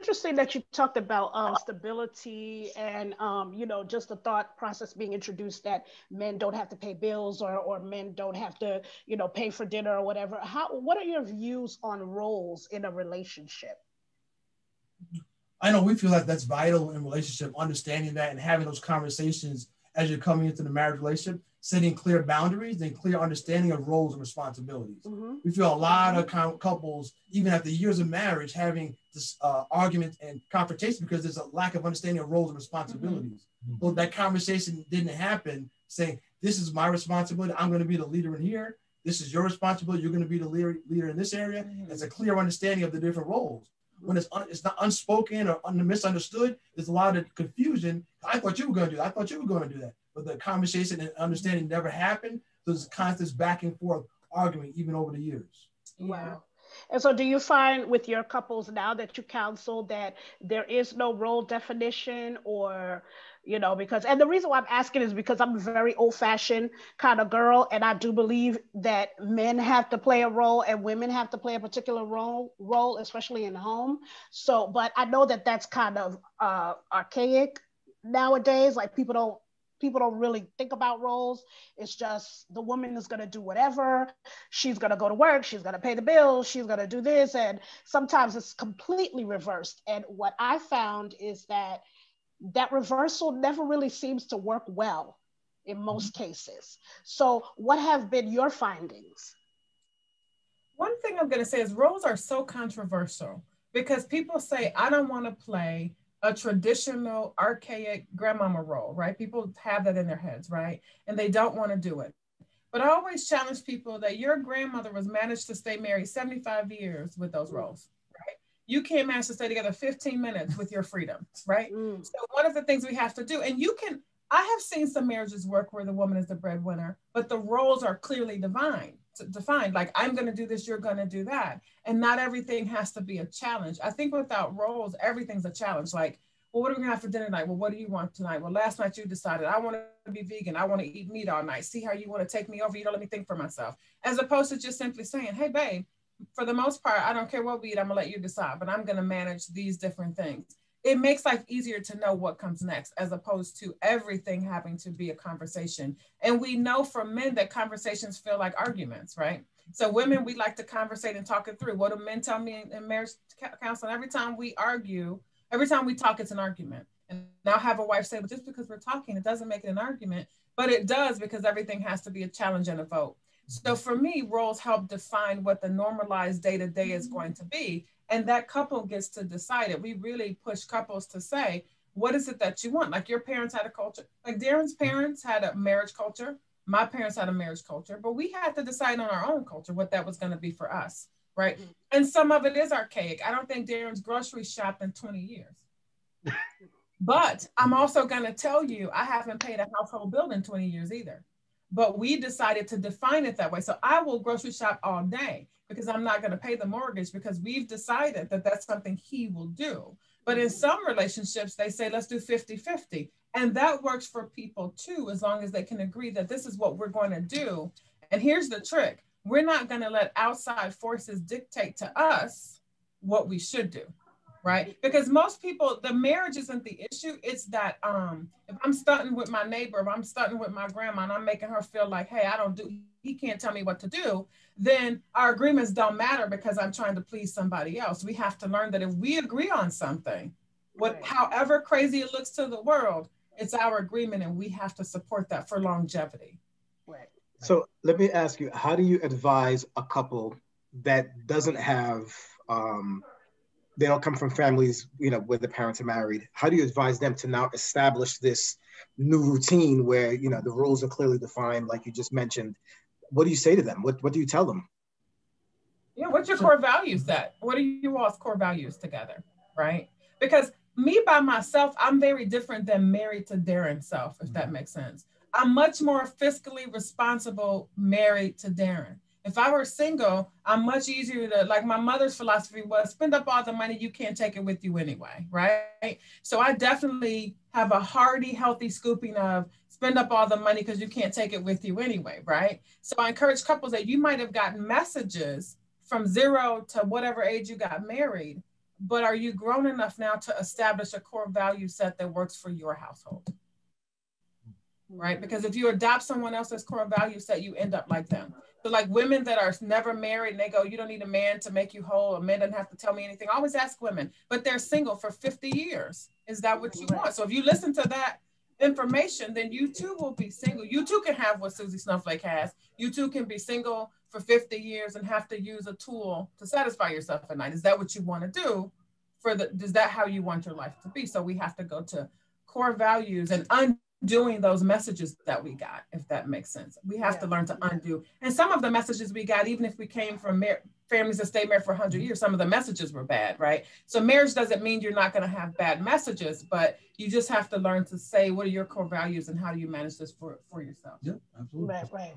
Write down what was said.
interesting that you talked about stability and just the thought process being introduced that men don't have to pay bills or men don't have to pay for dinner or whatever. What are your views on roles in a relationship? I know we feel like that's vital in relationship, understanding that and having those conversations as you're coming into the marriage relationship, setting clear boundaries and clear understanding of roles and responsibilities. Mm-hmm. We feel a lot of couples, even after years of marriage, having this argument and confrontation because there's a lack of understanding of roles and responsibilities. Mm-hmm. So that conversation didn't happen, saying, this is my responsibility. I'm going to be the leader in here. This is your responsibility. You're going to be the leader in this area. Mm-hmm. It's a clear understanding of the different roles. When it's not unspoken or misunderstood, there's a lot of confusion. I thought you were going to do that. I thought you were going to do that. But the conversation and understanding never happened. So there's constant back and forth arguing even over the years. Wow. And so do you find with your couples now that you counsel that there is no role definition or, because, and the reason why I'm asking is because I'm a very old fashioned kind of girl. And I do believe that men have to play a role and women have to play a particular role, especially in the home. So, but I know that that's kind of archaic nowadays. Like people don't really think about roles. It's just the woman is going to do whatever. She's going to go to work. She's going to pay the bills. She's going to do this. And sometimes it's completely reversed. And what I found is that reversal never really seems to work well in most cases. So what have been your findings? One thing I'm going to say is roles are so controversial because people say, I don't want to play a traditional archaic grandmama role, right? People have that in their heads, right? And they don't want to do it. But I always challenge people that your grandmother was managed to stay married 75 years with those roles, right? You can't manage to stay together 15 minutes with your freedom, right? So one of the things we have to do, and I have seen some marriages work where the woman is the breadwinner, but the roles are clearly defined. Like, I'm going to do this, you're going to do that. And not everything has to be a challenge. I think without roles, everything's a challenge. Like, well, what are we going to have for dinner tonight? Well, what do you want tonight? Well, last night you decided I want to be vegan. I want to eat meat all night. See how you want to take me over. You don't let me think for myself. As opposed to just simply saying, hey, babe, for the most part, I don't care what we eat. I'm going to let you decide, but I'm going to manage these different things. It makes life easier to know what comes next, as opposed to everything having to be a conversation. And we know from men that conversations feel like arguments, right? So women, we like to conversate and talk it through. What do men tell me in marriage counseling? Every time we argue, every time we talk, it's an argument. And I'll have a wife say, well, just because we're talking, it doesn't make it an argument, but it does, because everything has to be a challenge and a vote. So for me, roles help define what the normalized day-to-day is going to be. And that couple gets to decide it. We really push couples to say, what is it that you want? Like, your parents had a culture. Like, Darren's parents had a marriage culture. My parents had a marriage culture, but we had to decide on our own culture what that was going to be for us, right? And some of it is archaic. I don't think Darren's grocery shopped in 20 years. But I'm also going to tell you, I haven't paid a household bill in 20 years either. But we decided to define it that way. So I will grocery shop all day because I'm not going to pay the mortgage, because we've decided that that's something he will do. But in some relationships, they say, let's do 50-50. And that works for people too, as long as they can agree that this is what we're going to do. And here's the trick. We're not going to let outside forces dictate to us what we should do. Right? Because most people, the marriage isn't the issue. It's that if I'm stunting with my neighbor, if I'm stunting with my grandma and I'm making her feel like, hey, he can't tell me what to do, then our agreements don't matter because I'm trying to please somebody else. We have to learn that if we agree on something, however crazy it looks to the world, it's our agreement, and we have to support that for longevity. Right. So let me ask you, how do you advise a couple that doesn't have they don't come from families, where the parents are married? How do you advise them to now establish this new routine where, the rules are clearly defined, like you just mentioned? What do you say to them? What do you tell them? Yeah, what's your core value set? What are you all's core values together, right? Because me by myself, I'm very different than married to Darren self, if that makes sense. I'm much more fiscally responsible married to Darren. If I were single, I'm much easier to, like, my mother's philosophy was, spend up all the money, you can't take it with you anyway, right? So I definitely have a hearty, healthy scooping of spend up all the money because you can't take it with you anyway, right? So I encourage couples that you might have gotten messages from 0 to whatever age you got married, but are you grown enough now to establish a core value set that works for your household? Right? Because if you adopt someone else's core value set, you end up like them. So like women that are never married and they go, you don't need a man to make you whole. A man doesn't have to tell me anything. I always ask women, but they're single for 50 years. Is that what you want? So if you listen to that information, then you too will be single. You too can have what Susie Snowflake has. You too can be single for 50 years and have to use a tool to satisfy yourself at night. Is that what you want to do? Is that how you want your life to be? So we have to go to core values and undoing those messages that we got, if that makes sense. We have to learn to undo. And some of the messages we got, even if we came from families that stayed married for 100 years, some of the messages were bad, right? So marriage doesn't mean you're not going to have bad messages, but you just have to learn to say, what are your core values and how do you manage this for yourself? Yeah, absolutely. Right.